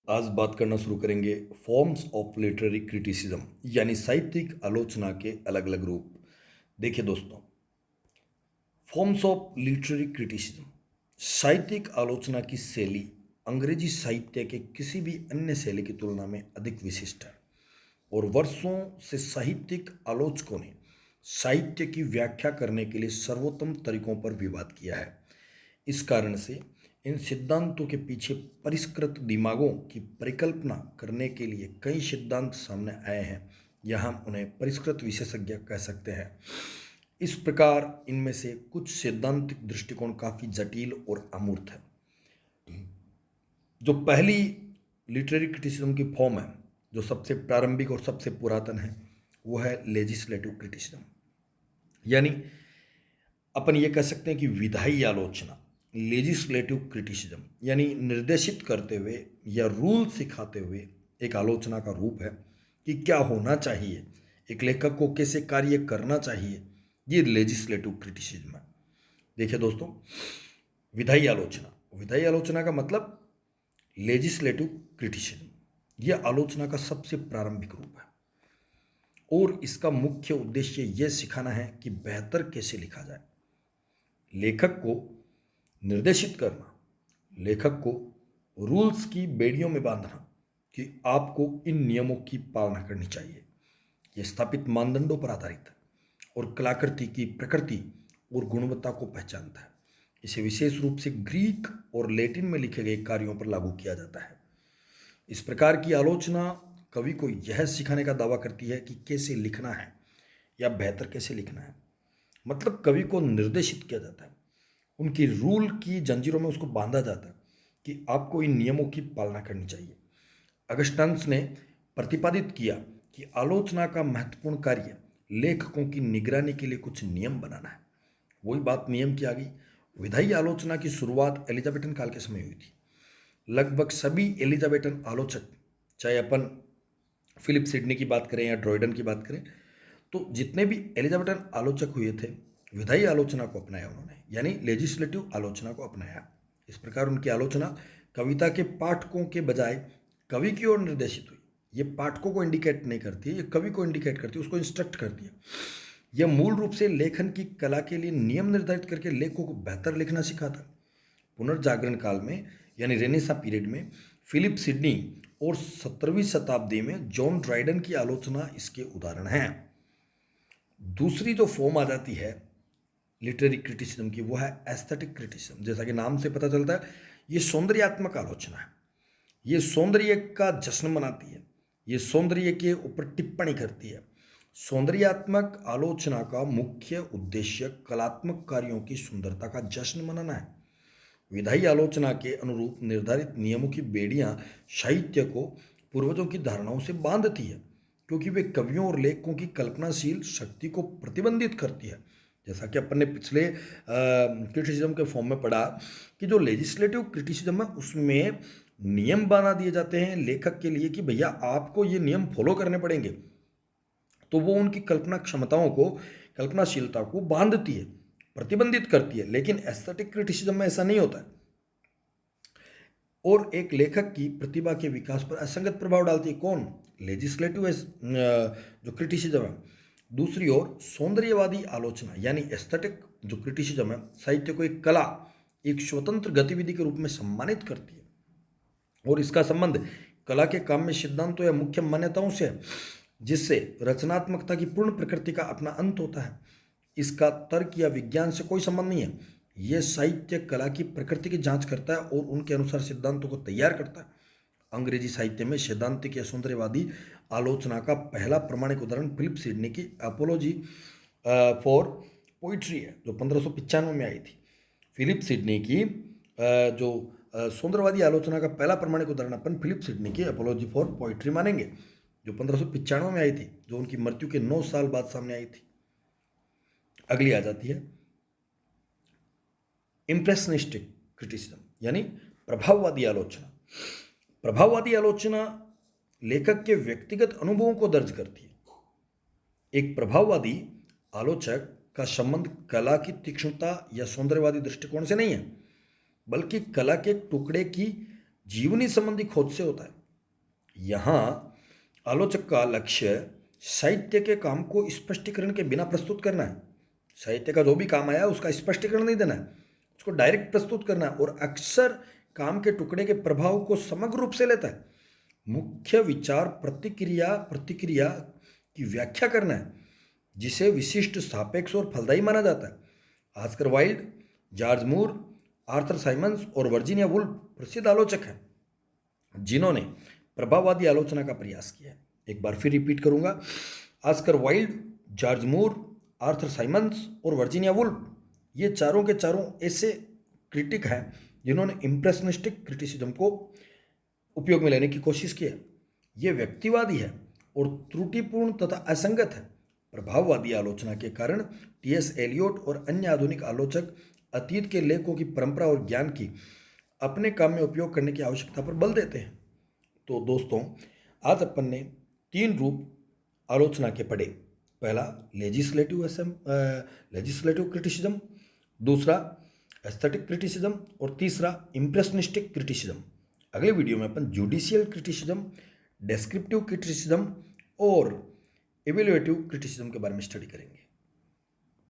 आज बात करना शुरू करेंगे फॉर्म्स ऑफ लिटरेरी क्रिटिसिज्म यानी साहित्यिक आलोचना के अलग अलग रूप। देखिए दोस्तों, फॉर्म्स ऑफ लिटरेरी क्रिटिसिज्म साहित्यिक आलोचना की शैली अंग्रेजी साहित्य के किसी भी अन्य शैली की तुलना में अधिक विशिष्ट है और वर्षों से साहित्यिक आलोचकों ने साहित्य की व्याख्या करने के लिए सर्वोत्तम तरीकों पर विवाद किया है। इस कारण से इन सिद्धांतों के पीछे परिष्कृत दिमागों की परिकल्पना करने के लिए कई सिद्धांत सामने आए हैं या हम उन्हें परिष्कृत विशेषज्ञ कह सकते हैं। इस प्रकार इनमें से कुछ सैद्धांतिक दृष्टिकोण काफी जटिल और अमूर्त है। जो पहली लिटरेरी क्रिटिसिज्म की फॉर्म है, जो सबसे प्रारंभिक और सबसे पुरातन है, वो है लेजिस्लेटिव क्रिटिसिज्म, यानी अपन ये कह सकते हैं कि विधायी आलोचना। लेजिस्लेटिव क्रिटिसिज्म यानी निर्देशित करते हुए या रूल सिखाते हुए एक आलोचना का रूप है कि क्या होना चाहिए, एक लेखक को कैसे कार्य करना चाहिए। ये लेजिस्लेटिव क्रिटिसिज्म है। देखिए दोस्तों, विधायी आलोचना का मतलब लेजिस्लेटिव क्रिटिसिज्म, यह आलोचना का सबसे प्रारंभिक रूप है और इसका मुख्य उद्देश्य यह सिखाना है कि बेहतर कैसे लिखा जाए, लेखक को निर्देशित करना, लेखक को रूल्स की बेड़ियों में बांधना कि आपको इन नियमों की पालना करनी चाहिए। यह स्थापित मानदंडों पर आधारित है और कलाकृति की प्रकृति और गुणवत्ता को पहचानता है। इसे विशेष रूप से ग्रीक और लैटिन में लिखे गए कार्यों पर लागू किया जाता है। इस प्रकार की आलोचना कवि को यह सिखाने का दावा करती है कि कैसे लिखना है या बेहतर कैसे लिखना है। मतलब कवि को निर्देशित किया जाता है, उनकी रूल की जंजीरों में उसको बांधा जाता है कि आपको इन नियमों की पालना करनी चाहिए। अगस्टन्स ने प्रतिपादित किया कि आलोचना का महत्वपूर्ण कार्य लेखकों की निगरानी के लिए कुछ नियम बनाना है। वही बात नियम की आ गई। विधायी आलोचना की शुरुआत एलिजाबेथन काल के समय हुई थी। लगभग सभी एलिजाबेथन आलोचक, चाहे अपन फिलिप सिडनी की बात करें या ड्रॉयडन की बात करें, तो जितने भी एलिजाबेथन आलोचक हुए थे, विधायी आलोचना को अपनाया उन्होंने, यानी लेजिस्लेटिव आलोचना को अपनाया। इस प्रकार उनकी आलोचना कविता के पाठकों के बजाय कवि की ओर निर्देशित हुई। ये पाठकों को इंडिकेट नहीं करती है, ये कवि को इंडिकेट करती है, उसको इंस्ट्रक्ट करती है। यह मूल रूप से लेखन की कला के लिए नियम निर्धारित करके लेखकों को बेहतर लिखना सिखाता। पुनर्जागरण काल में यानी रेनेसा पीरियड में फिलिप सिडनी और 17वीं शताब्दी में जॉन ड्राइडन की आलोचना इसके उदाहरण हैं। दूसरी जो फॉर्म आ जाती है लिटरेरी क्रिटिसिज्म की, वो है एस्थेटिक क्रिटिसिज्म। जैसा कि नाम से पता चलता है, ये सौंदर्यात्मक आलोचना है। ये सौंदर्य का जश्न मनाती है, ये सौंदर्य के ऊपर टिप्पणी करती है। सौंदर्यात्मक आलोचना का मुख्य उद्देश्य कलात्मक कार्यों की सुंदरता का जश्न मनाना है। विधायी आलोचना के अनुरूप निर्धारित नियमों की बेड़ियां साहित्य को पूर्वजों की धारणाओं से बांधती है, क्योंकि वे कवियों और लेखकों की कल्पनाशील शक्ति को प्रतिबंधित करती है। जैसा कि अपन ने पिछले क्रिटिसिज्म के फॉर्म में पढ़ा कि जो लेजिस्लेटिव क्रिटिसिज्म है उसमें नियम बना दिए जाते हैं लेखक के लिए कि भैया आपको ये नियम फॉलो करने पड़ेंगे, तो वो उनकी कल्पना क्षमताओं को, कल्पनाशीलता को बांधती है, प्रतिबंधित करती है। लेकिन एस्थेटिक क्रिटिसिज्म में ऐसा नहीं होता है और एक लेखक की प्रतिभा के विकास पर असंगत प्रभाव डालती है। कौन? लेजिस्लेटिव जो क्रिटिसिज्म है। दूसरी ओर सौंदर्यवादी आलोचना यानी एस्थेटिक जो क्रिटिसिज्म है, साहित्य को एक कला, एक स्वतंत्र गतिविधि के रूप में सम्मानित करती है और इसका संबंध कला के काम में सिद्धांतों या मुख्य मान्यताओं से है, जिससे रचनात्मकता की पूर्ण प्रकृति का अपना अंत होता है। इसका तर्क या विज्ञान से कोई संबंध नहीं है। यह साहित्य कला की प्रकृति की जांच करता है और उनके अनुसार सिद्धांतों को तैयार करता है। अंग्रेजी साहित्य में सैद्धांतिक या सौंदर्यवादी आलोचना का पहला प्रमाणिक उदाहरण फिलिप सिडनी की अपोलॉजी फॉर पोइट्री है, जो 1595 में आई थी। फिलिप सिडनी की जो सौंदर्यवादी आलोचना का पहला प्रमाणिक उदाहरण अपन फिलिप सिडनी की अपोलॉजी फॉर पोइट्री मानेंगे, जो 1595 में आई थी, जो उनकी मृत्यु के 9 साल बाद सामने आई थी। अगली आ जाती है इम्प्रेशनिस्टिक क्रिटिसिज्म यानी प्रभाववादी आलोचना। प्रभाववादी आलोचना लेखक के व्यक्तिगत अनुभवों को दर्ज करती है। एक प्रभाववादी आलोचक का संबंध कला की तीक्ष्णता या सौंदर्यवादी दृष्टिकोण से नहीं है, बल्कि कला के टुकड़े की जीवनी संबंधी खोज से होता है। यहाँ आलोचक का लक्ष्य साहित्य के काम को स्पष्टीकरण के बिना प्रस्तुत करना है। साहित्य का जो भी काम आया उसका स्पष्टीकरण नहीं देना है, उसको डायरेक्ट प्रस्तुत करना है, और अक्सर काम के टुकड़े के प्रभाव को समग्र रूप से लेता है। मुख्य विचार प्रतिक्रिया प्रतिक्रिया की व्याख्या करना है, जिसे विशिष्ट, सापेक्ष और फलदायी माना जाता है। ऑस्कर वाइल्ड, जॉर्ज मूर, आर्थर साइमंस और वर्जीनिया वुल्फ प्रसिद्ध आलोचक हैं जिन्होंने प्रभाववादी आलोचना का प्रयास किया है। एक बार फिर रिपीट करूंगा, ऑस्कर वाइल्ड, जॉर्ज मूर, आर्थर साइमंस और वर्जीनिया वुल्फ, ये चारों के चारों ऐसे क्रिटिक हैं जिन्होंने इम्प्रेशनिस्टिक क्रिटिसिज्म को उपयोग में लेने की कोशिश की है। ये व्यक्तिवादी है और त्रुटिपूर्ण तथा असंगत है। प्रभाववादी आलोचना के कारण टीएस एलियट और अन्य आधुनिक आलोचक अतीत के लेखों की परंपरा और ज्ञान की अपने काम में उपयोग करने की आवश्यकता पर बल देते हैं। तो दोस्तों, आज अपन ने 3 रूप आलोचना के पढ़े। पहला लेजिस्लेटिव क्रिटिसिज्म, दूसरा एस्थेटिक क्रिटिसिज्म और तीसरा इम्प्रेशनिस्टिक क्रिटिसिज्म। अगले वीडियो में अपन जुडिशियल क्रिटिसिज्म, डेस्क्रिप्टिव क्रिटिसिज्म और इवेल्युएटिव क्रिटिसिज्म के बारे में स्टडी करेंगे।